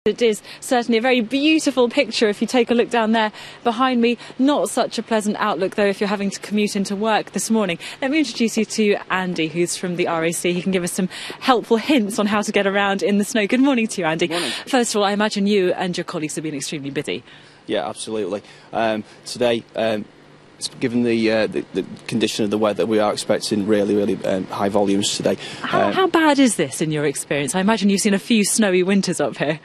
It is certainly a very beautiful picture if you take a look down there behind me. Not such a pleasant outlook though if you're having to commute into work this morning. Let me introduce you to Andy, who's from the RAC. He can give us some helpful hints on how to get around in the snow. Good morning to you, Andy. Morning. First of all, I imagine you and your colleagues have been extremely busy. Yeah, absolutely. Today, given the condition of the weather, we are expecting really high volumes today. How bad is this in your experience? I imagine you've seen a few snowy winters up here.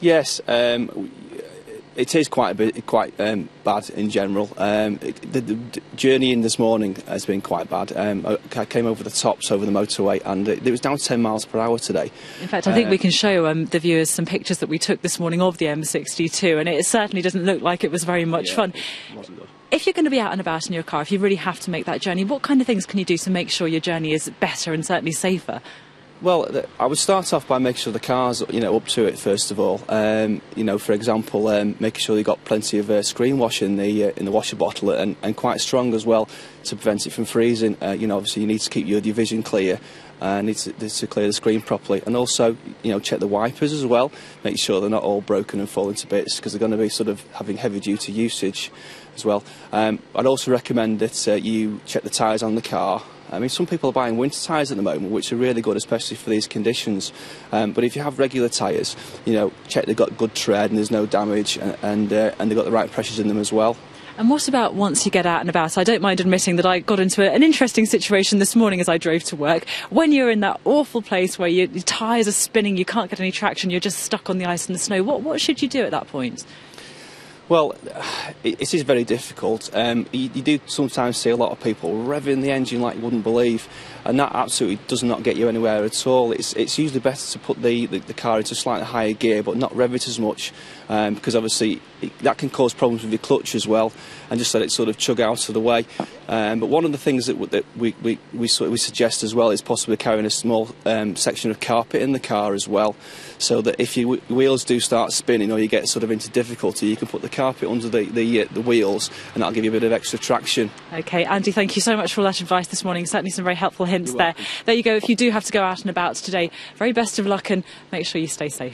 Yes, it is quite bad in general. The journey in this morning has been quite bad. I came over the tops over the motorway and it was down 10 miles per hour today. In fact, I think we can show the viewers some pictures that we took this morning of the M62, and it certainly doesn't look like it was very much fun. It wasn't good. If you're going to be out and about in your car, if you really have to make that journey, what kind of things can you do to make sure your journey is better and certainly safer? Well, I would start off by making sure the car's, up to it first of all. For example, making sure you've got plenty of screen wash in the washer bottle and quite strong as well to prevent it from freezing. Obviously you need to keep your vision clear. Need to clear the screen properly, and also check the wipers as well. Make sure they're not all broken and falling to bits because they're going to be sort of having heavy duty usage as well. I'd also recommend that you check the tyres on the car. I mean, some people are buying winter tyres at the moment, which are really good, especially for these conditions. But if you have regular tyres, check they've got good tread and there's no damage, and they've got the right pressures in them as well. And what about once you get out and about? I don't mind admitting that I got into an interesting situation this morning as I drove to work. When you're in that awful place where your tyres are spinning, you can't get any traction, you're just stuck on the ice and the snow, what should you do at that point? Well, it is very difficult. You do sometimes see a lot of people revving the engine like you wouldn't believe, and that absolutely does not get you anywhere at all. It's usually better to put the car into slightly higher gear, but not rev it as much, because obviously that can cause problems with your clutch as well, and just let it sort of chug out of the way. But one of the things that we suggest as well is possibly carrying a small section of carpet in the car as well, so that if your wheels do start spinning or you get sort of into difficulty, you can put the carpet under the wheels, and that'll give you a bit of extra traction. OK, Andy, thank you so much for all that advice this morning. Certainly some very helpful hints there. There you go. If you do have to go out and about today, very best of luck and make sure you stay safe.